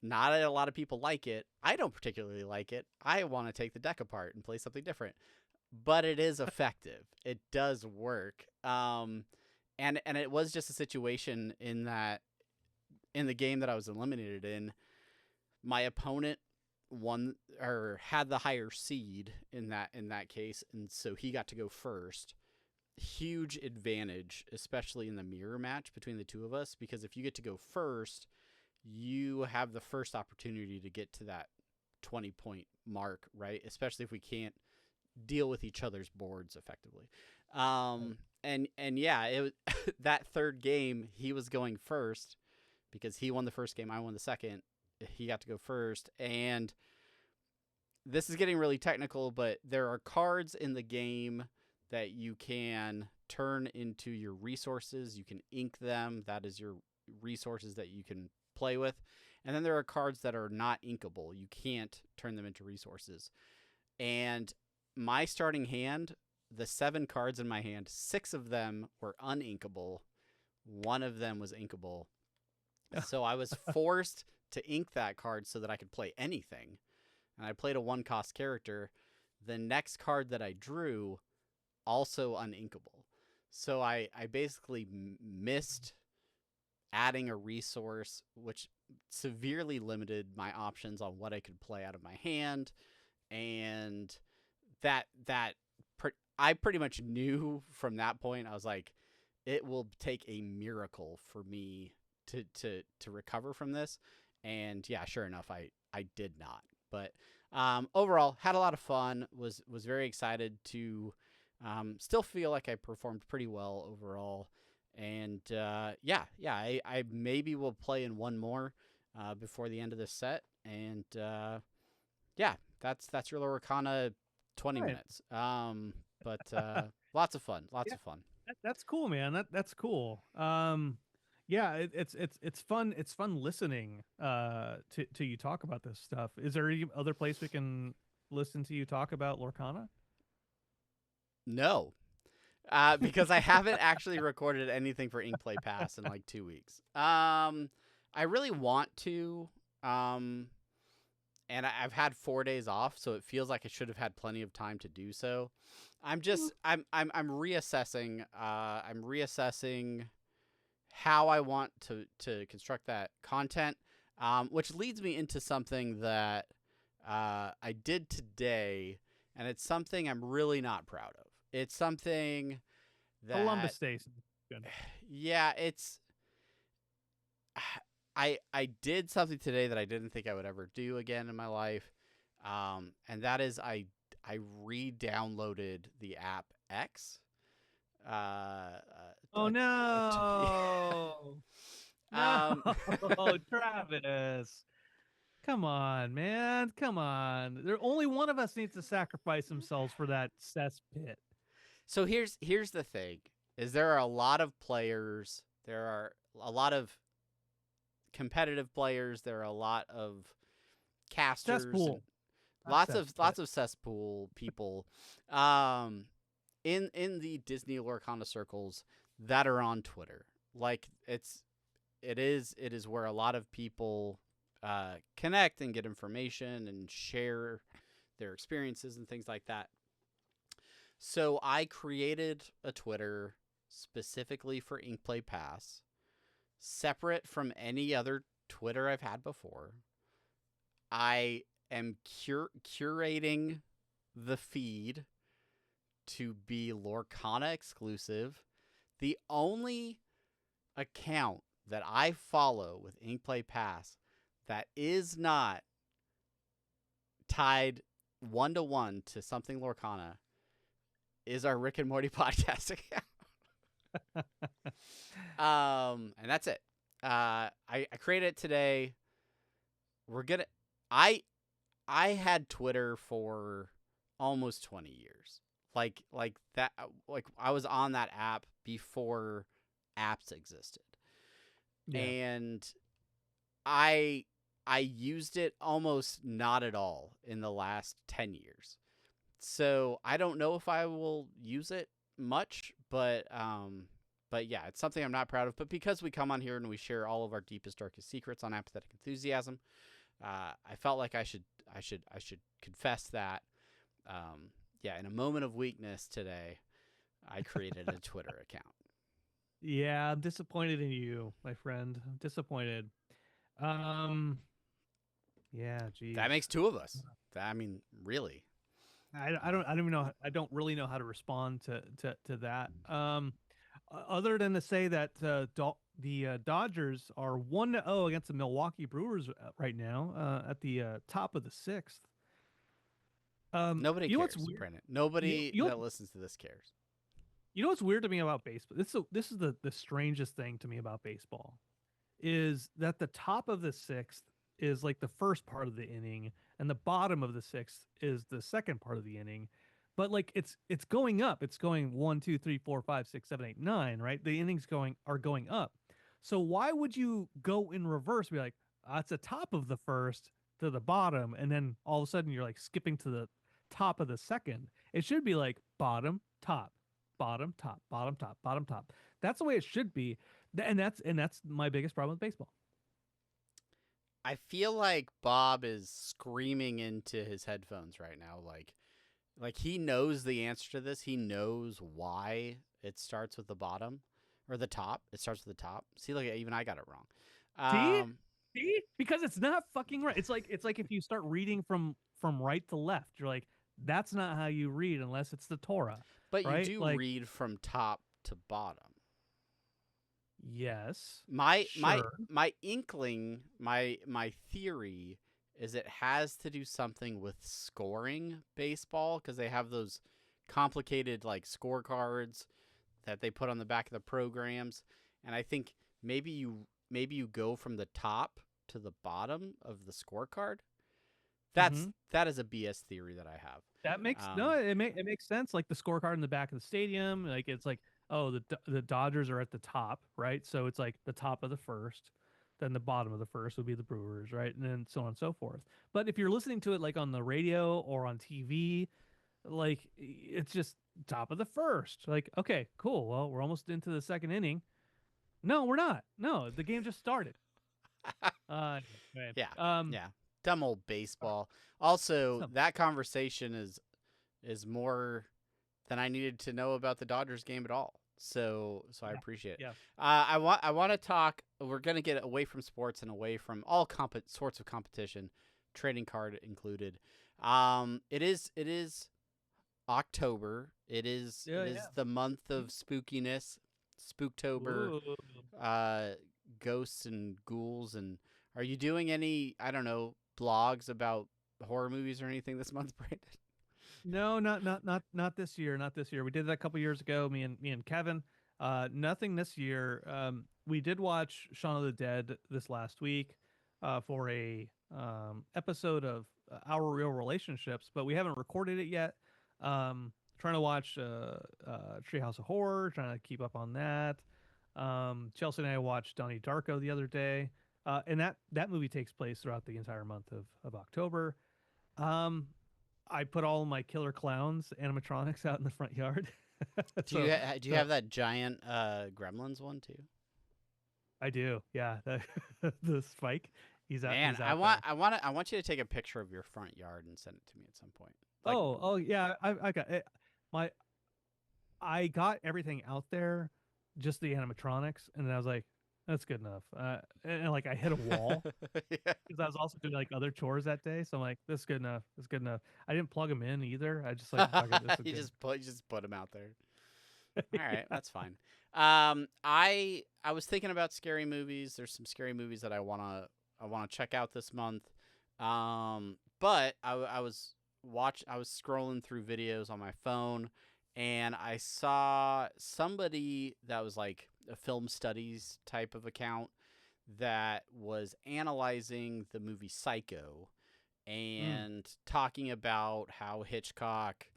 Not a lot of people like it. I don't particularly like it. I want to take the deck apart and play something different. But it is effective. It does work. And it was just a situation in that in the game that I was eliminated in, my opponent won or had the higher seed in that case, and so he got to go first. Huge advantage, especially in the mirror match between the two of us, because if you get to go first, you have the first opportunity to get to that 20-point mark, right? Especially if we can't deal with each other's boards effectively. And yeah, it that third game he was going first because he won the first game, I won the second. He got to go first, and this is getting really technical, but there are cards in the game that you can turn into your resources. You can ink them. That is your resources that you can play with. And then there are cards that are not inkable. You can't turn them into resources. And my starting hand, the 7 cards in my hand, 6 of them were uninkable. 1 of them was inkable. So I was forced to ink that card so that I could play anything. And I played a 1-cost character. The next card that I drew, also uninkable. So I basically missed adding a resource, which severely limited my options on what I could play out of my hand. And I pretty much knew from that point, I was like, it will take a miracle for me to recover from this. And yeah, sure enough, I did not. But Overall, had a lot of fun. Was very excited to still feel like I performed pretty well overall. And I maybe will play in one more before the end of this set. And that's your Lorcana 20
Right.
minutes. But lots of fun. Lots of fun.
That's cool, man. That's cool. It's fun. It's fun listening to you talk about this stuff. Is there any other place we can listen to you talk about Lorcana?
No. Because I haven't actually recorded anything for Inkplay Pass in like 2 weeks. I really want to, and I've had 4 days off, so it feels like I should have had plenty of time to do so. I'm reassessing. I'm reassessing how I want to construct that content, which leads me into something that I did today, and it's something I'm really not proud of. It's something that
Columbus Day.
Yeah, it's I did something today that I didn't think I would ever do again in my life, and that is I re-downloaded the app X.
Oh no! No, Travis. Come on, man. Come on. There only one of us needs to sacrifice themselves for that cesspit.
So here's the thing: is there are a lot of players. There are a lot of competitive players. There are a lot of casters.
Cesspool.
Lots of cesspool people. In the Disney Lorcana circles that are on Twitter. Like it is where a lot of people connect and get information and share their experiences and things like that. So I created a Twitter specifically for Inkplay Pass, separate from any other Twitter I've had before. I am curating the feed to be Lorcana exclusive. The only account that I follow with Inkplay Pass that is not tied 1-to-1 to something Lorcana is our Rick and Morty podcast account. And that's it. I created it today. I had Twitter for almost 20 years. Like that. Like I was on that app before apps existed, and I used it almost not at all in the last 10 years. So I don't know if I will use it much, but yeah, it's something I'm not proud of. But because we come on here and we share all of our deepest, darkest secrets on Apathetic Enthusiasm, I felt like I should confess that. In a moment of weakness today, I created a Twitter account.
Yeah, I'm disappointed in you, my friend. I'm disappointed. Yeah, geez.
That makes two of us. I mean, really.
I don't even know. I don't really know how to respond to that. Other than to say that the Dodgers are 1-0 against the Milwaukee Brewers right now at the top of the sixth.
Nobody cares, Brandon. Nobody that listens to this cares.
You know what's weird to me about baseball? This is the strangest thing to me about baseball, is that the top of the sixth is like the first part of the inning, and the bottom of the sixth is the second part of the inning. But like it's going up. It's going 1, 2, 3, 4, 5, 6, 7, 8, 9. Right? The innings are going up. So why would you go in reverse? Be like, it's the top of the first to the bottom, and then all of a sudden you're like skipping to the top of the second. It should be like bottom, top, bottom, top, bottom, top, bottom, top. That's the way it should be, and that's my biggest problem with baseball.
I feel like Bob is screaming into his headphones right now, like he knows the answer to this. He knows why it starts with the bottom or the top. It starts with the top. See, look, even I got it wrong.
See, because it's not fucking right. It's like if you start reading from right to left, you're like, that's not how you read unless it's the Torah.
But
right?
You do read from top to bottom.
Yes.
My inkling, my theory is it has to do something with scoring baseball, because they have those complicated like scorecards that they put on the back of the programs, and I think maybe you go from the top to the bottom of the scorecard. That is a BS theory that I have.
That makes it makes sense. Like the scorecard in the back of the stadium, like it's like, oh, the Dodgers are at the top, right? So it's like the top of the first, then the bottom of the first would be the Brewers, right? And then so on and so forth. But if you're listening to it like on the radio or on TV, like it's just top of the first. Like, okay, cool. Well, we're almost into the second inning. No, we're not. No, the game just started. Right.
Yeah. Yeah. Dumb old baseball. Also, that conversation is more than I needed to know about the Dodgers game at all. So I appreciate it.
Yeah.
I want to talk. We're gonna get away from sports and away from all sorts of competition, trading card included. It is October. It is the month of spookiness, Spooktober, ghosts and ghouls. And are you doing any, I don't know, blogs about horror movies or anything this month, Brandon?
No, not this year. Not this year. We did that a couple years ago. Me and Kevin. Nothing this year. We did watch Shaun of the Dead this last week for a episode of Our Real Relationships, but we haven't recorded it yet. Trying to watch Treehouse of Horror. Trying to keep up on that. Chelsea and I watched Donnie Darko the other day, and that movie takes place throughout the entire month of October. I put all my killer clowns animatronics out in the front yard.
Do you have that giant Gremlins one too?
I do. Yeah, the Spike. He's out.
Man,
he's out
I want you to take a picture of your front yard and send it to me at some point. Like,
oh yeah, I got it. I got everything out there, just the animatronics, and then I was like, that's good enough. And like I hit a wall because I was also doing like other chores that day. So I'm like, this is good enough. It's good enough. I didn't plug them in either. I just like, fuck it,
you just put them out there. All right, that's fine. I was thinking about scary movies. There's some scary movies that I wanna check out this month. But I was scrolling through videos on my phone, and I saw somebody that was like a film studies type of account that was analyzing the movie Psycho and talking about how Hitchcock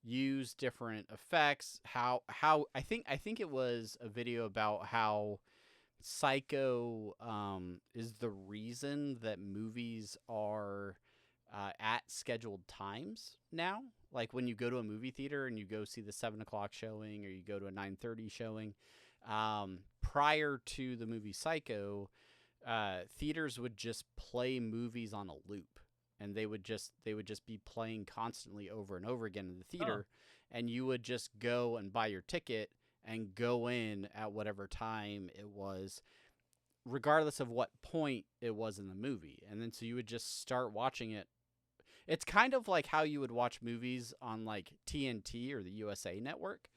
used different effects, how I think it was a video about how Psycho is the reason that movies are at scheduled times now. Like when you go to a movie theater and you go see the 7:00 showing, or you go to a 9:30 showing, prior to the movie Psycho, theaters would just play movies on a loop, and they would just be playing constantly over and over again in the theater, and you would just go and buy your ticket and go in at whatever time it was, regardless of what point it was in the movie. And then so you would just start watching it. It's kind of like how you would watch movies on like TNT or the USA Network,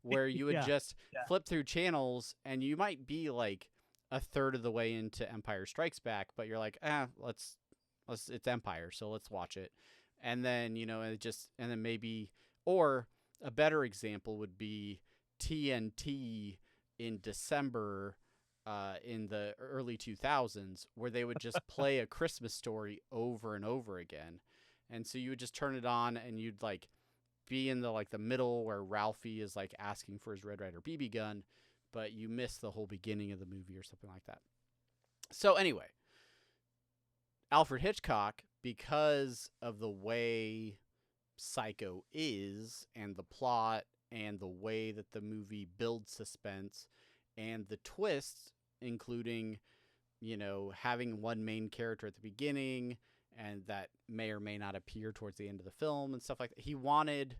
where you would just flip through channels, and you might be like a third of the way into Empire Strikes Back, but you're like, let's it's Empire, so let's watch it. And then, and then maybe, or a better example would be TNT in December in the early 2000s, where they would just play A Christmas Story over and over again. And so you would just turn it on, and you'd like be in the middle where Ralphie is like asking for his Red Ryder BB gun, but you miss the whole beginning of the movie or something like that. So anyway, Alfred Hitchcock, because of the way Psycho is, and the plot, and the way that the movie builds suspense, and the twists, including, having one main character at the beginning, and that may or may not appear towards the end of the film and stuff like that. He wanted,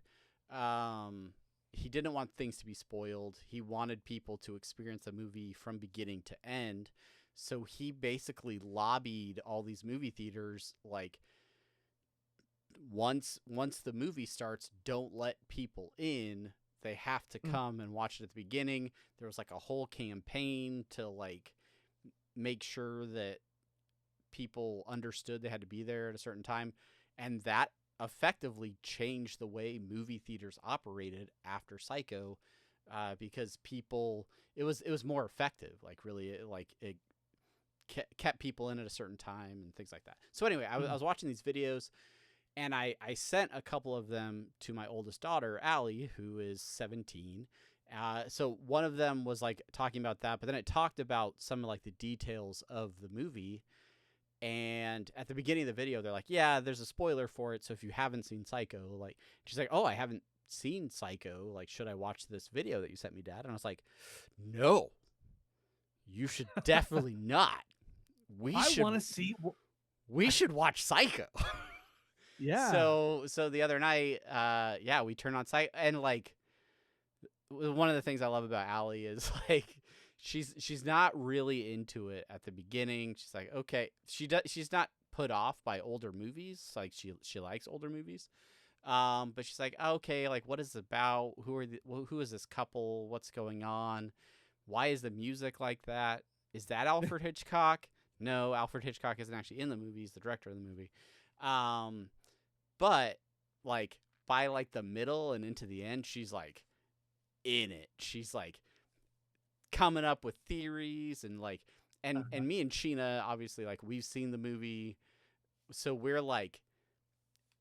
he didn't want things to be spoiled. He wanted people to experience the movie from beginning to end. So he basically lobbied all these movie theaters, like, once the movie starts, don't let people in. They have to come and watch it at the beginning. There was like a whole campaign to like make sure that people understood they had to be there at a certain time, and that effectively changed the way movie theaters operated after Psycho, because people it was more effective. Like really, it kept people in at a certain time and things like that. So anyway, I was watching these videos, and I sent a couple of them to my oldest daughter, Allie, who is 17. So one of them was like talking about that, but then it talked about some of like the details of the movie. And at the beginning of the video, they're like, yeah, there's a spoiler for it. So if you haven't seen Psycho, like, she's like, oh, I haven't seen Psycho. Like, should I watch this video that you sent me, Dad? And I was like, no, you should definitely not.
I want to see.
We should watch Psycho.
Yeah.
So the other night, we turned on Psycho, and like, one of the things I love about Allie is like she's not really into it at the beginning. She's like, okay, she's not put off by older movies. Like she likes older movies. But she's like, okay, like what is it about? Who is this couple? What's going on? Why is the music like that? Is that Alfred Hitchcock? No, Alfred Hitchcock isn't actually in the movie. He's the director of the movie. But like by like the middle and into the end, she's like in it. She's like coming up with theories and like and me and Sheena, obviously, like we've seen the movie, so we're like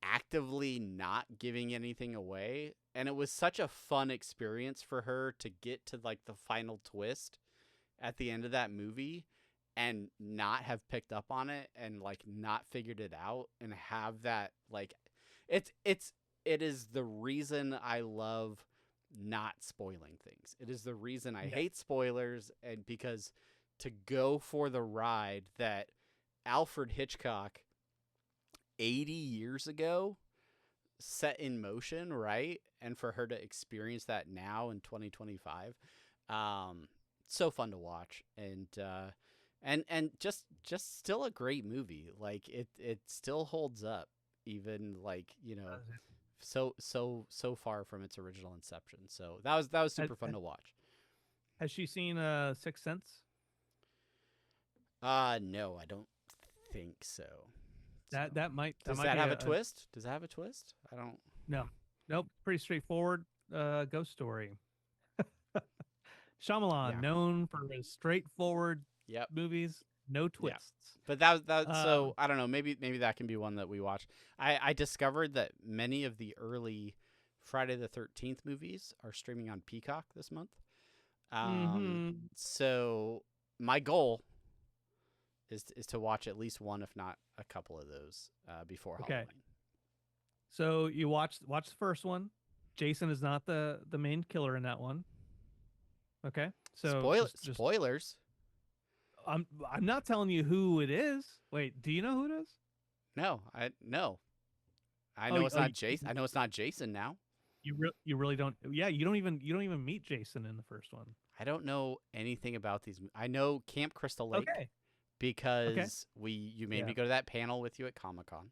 actively not giving anything away, and it was such a fun experience for her to get to like the final twist at the end of that movie and not have picked up on it and like not figured it out, and have that like it is the reason I love not spoiling things. It is the reason I hate spoilers, and because to go for the ride that Alfred Hitchcock 80 years ago set in motion, right? And for her to experience that now in 2025, so fun to watch, and just still a great movie. Like it still holds up, even like, you know, so far from its original inception. So that was super fun to watch.
Has she seen Sixth Sense?
No, I don't think so.
That might
Does that have a twist? Does that have a twist? I don't.
No, nope. Pretty straightforward ghost story. Shyamalan, known for his straightforward movies, no twists.
But that so I don't know. Maybe that can be one that we watch. I discovered that many of the early Friday the 13th movies are streaming on Peacock this month. So my goal is to watch at least one, if not a couple of those before Halloween.
So you watch the first one. Jason is not the main killer in that one. Okay. So
spoilers.
I'm not telling you who it is. Wait, do you know who it is?
No, I know it's not Jason. I know it's not Jason now.
You really don't. Yeah, you don't even meet Jason in the first one.
I don't know anything about these. I know Camp Crystal Lake because you made me go to that panel with you at Comic-Con.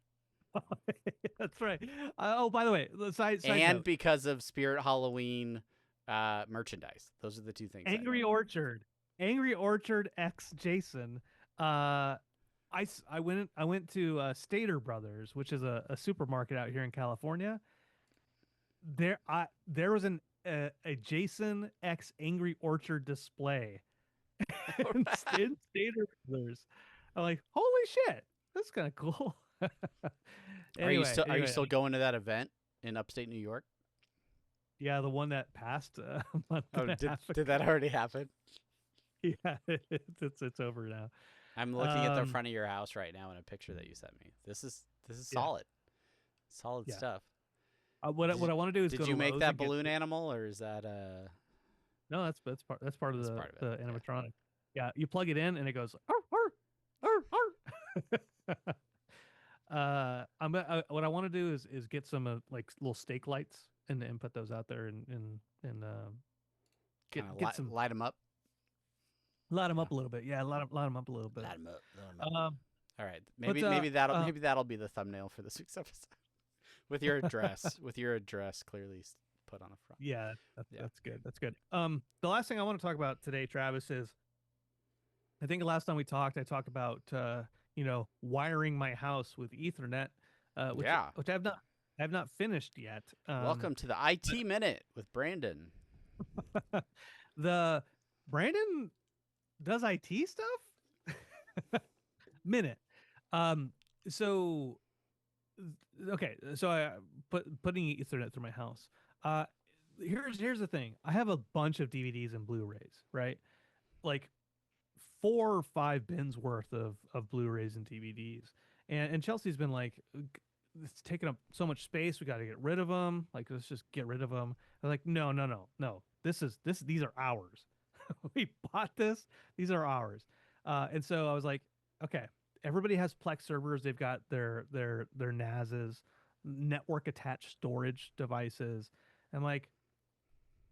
That's right. Oh, by the way, side
and
note.
Because of Spirit Halloween merchandise. Those are the two things.
Angry Orchard X Jason. I went to Stater Brothers, which is a supermarket out here in California. There was a Jason X Angry Orchard display in Stater Brothers. I'm like, holy shit, that's kind of cool.
Anyway, are you still going to that event in upstate New York?
Yeah, the one that passed a month and a half ago.
Did that already happen?
Yeah, it's over now.
I'm looking at the front of your house right now in a picture that you sent me. This is solid, stuff.
What I want to do is
did you make that balloon animal, or is that
No, that's part of the animatronic. Yeah, you plug it in and it goes arr, arr, arr. What I want to do is get some like little stake lights and put those out there and get some
light them up.
Light them up a little bit. Yeah, light them up a little bit.
Light them up. All right, maybe that'll be the thumbnail for this week's episode. With your address clearly put on the front.
Yeah, that's good. That's good. The last thing I want to talk about today, Travis, is I think last time we talked, I talked about wiring my house with Ethernet, which
Yeah.
which I have not finished yet.
Welcome to the IT Minute with Brandon.
The Brandon does IT stuff. Minute. So okay, so I putting Ethernet through my house. Uh, here's the thing. I have a bunch of DVDs and Blu-rays, right? Like 4 or 5 bins worth of Blu-rays and DVDs. And Chelsea's been like, it's taking up so much space. We got to get rid of them. Like, let's just get rid of them. I'm like, no. These are ours. We bought this. These are ours. And so I was like, okay, everybody has Plex servers. They've got their NASs, network attached storage devices. I'm like,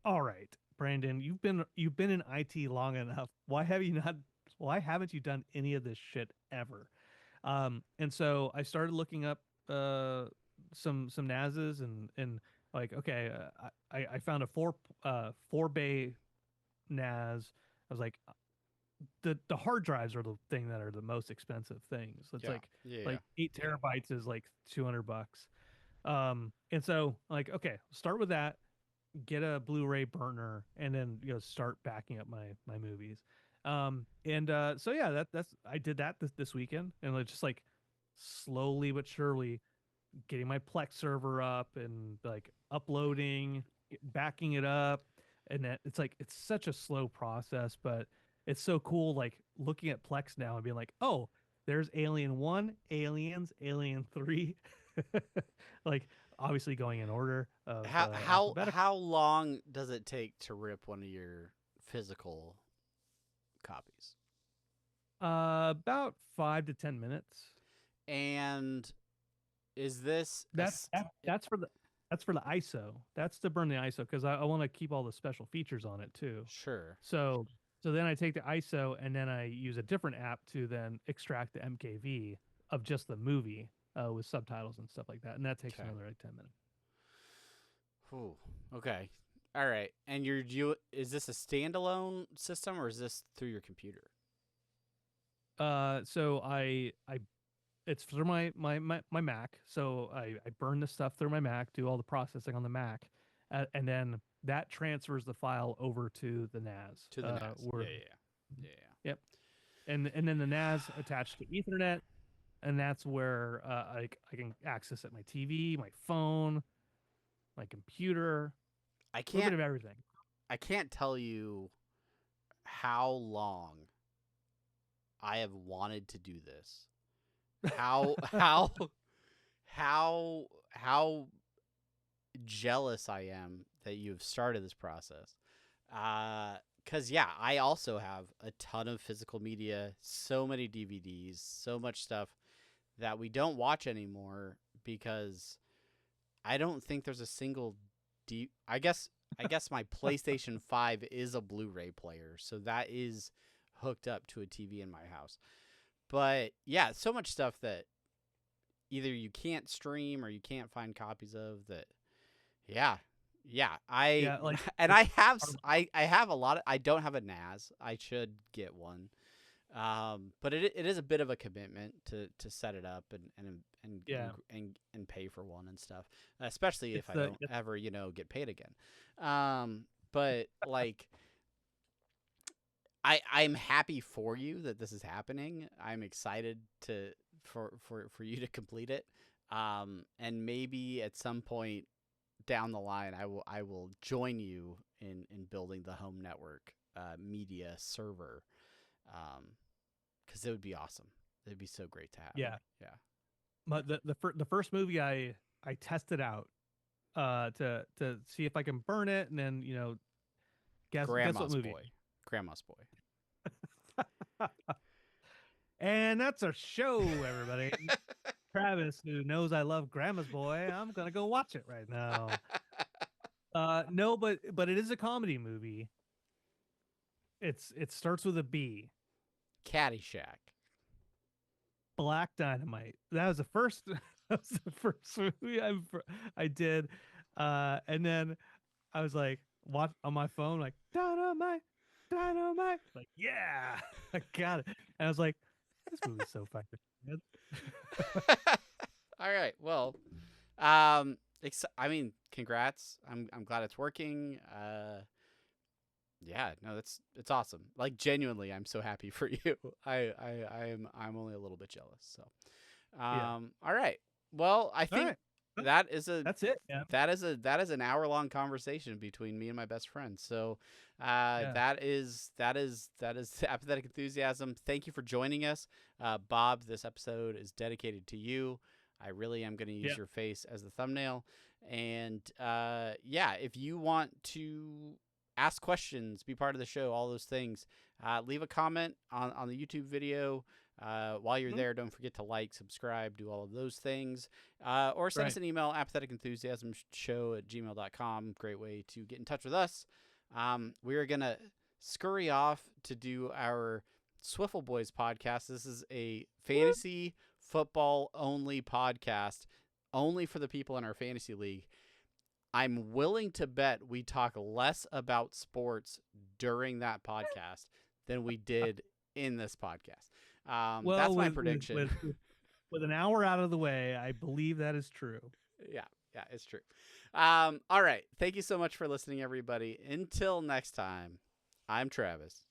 all right, Brandon, you've been in IT long enough. Why haven't you done any of this shit ever? And so I started looking up some NASs and like, okay, I found a four bay NAS. I was like, the hard drives are the thing that are the most expensive things. It's like 8 terabytes is like $200. And so like, okay, start with that, get a Blu-ray burner, and then start backing up my movies. So yeah, that's I did that this weekend, and it's just like slowly but surely getting my Plex server up and like uploading, backing it up, and that it's such a slow process, but it's so cool. Like looking at Plex now and being like, oh, there's Alien 1, Aliens, Alien 3, like obviously going in order of
How long does it take to rip one of your physical copies?
About 5 to 10 minutes.
And is this
that's for the ISO. That's to burn the ISO because I want to keep all the special features on it too.
Sure.
So then I take the ISO and then I use a different app to then extract the MKV of just the movie with subtitles and stuff like that, and that takes another like 10 minutes.
Ooh, okay. All right. And is this a standalone system or is this through your computer?
So it's through my Mac. So I burn the stuff through my Mac, do all the processing on the Mac, and then that transfers the file over to the NAS.
To the NAS. Yeah.
Yep. And then the NAS attached to Ethernet, and that's where I can access it my TV, my phone, my computer.
A
little bit of everything.
I can't tell you how long I have wanted to do this. How jealous I am that you have started this process. 'Cause yeah, I also have a ton of physical media, so many DVDs, so much stuff that we don't watch anymore because I don't think there's a single I guess my PlayStation 5 is a Blu-ray player, so that is hooked up to a TV in my house. But yeah, so much stuff that either you can't stream or you can't find copies of that. I have a lot of, I don't have a NAS. I should get one. But it is a bit of a commitment to set it up and pay for one and stuff, especially if I don't ever, get paid again. But like, I'm happy for you that this is happening. I'm excited for you to complete it. And maybe at some point down the line, I will join you in building the home network media server. Because it would be awesome. It'd be so great to have.
Yeah.
But
the first movie I tested out to see if I can burn it, and then guess what movie?
Grandma's Boy.
And that's our show, everybody. Travis, who knows I love Grandma's Boy, I'm gonna go watch it right now. No, but it is a comedy movie. It starts with a B.
Caddyshack.
Black Dynamite. That was the first. That was the first movie I did, and then I was like, watch on my phone, like dynamite, like yeah, I got it. And I was like, This movie's so fucking good.
All right. Well, I mean, congrats. I'm glad it's working. Yeah, no, it's awesome. Like genuinely, I'm so happy for you. I'm only a little bit jealous. So, all right. Well, I think that's
it. Yeah.
That is an hour-long conversation between me and my best friend. So, that is Apathetic Enthusiasm. Thank you for joining us, Bob. This episode is dedicated to you. I really am going to use your face as the thumbnail. And if you want to ask questions, be part of the show, all those things, leave a comment on the YouTube video. While you're there, don't forget to like, subscribe, do all of those things. Or send us an email, apatheticenthusiasmshow@gmail.com. Great way to get in touch with us. We are going to scurry off to do our Swiffle Boys podcast. This is a fantasy football only podcast, only for the people in our fantasy league. I'm willing to bet we talk less about sports during that podcast than we did in this podcast. That's my prediction.
With an hour out of the way, I believe that is true.
Yeah, it's true. All right. Thank you so much for listening, everybody. Until next time, I'm Travis.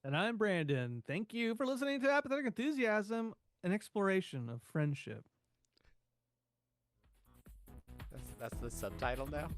And I'm Brandon. Thank you for listening to Apathetic Enthusiasm, an exploration of friendship.
That's the subtitle now?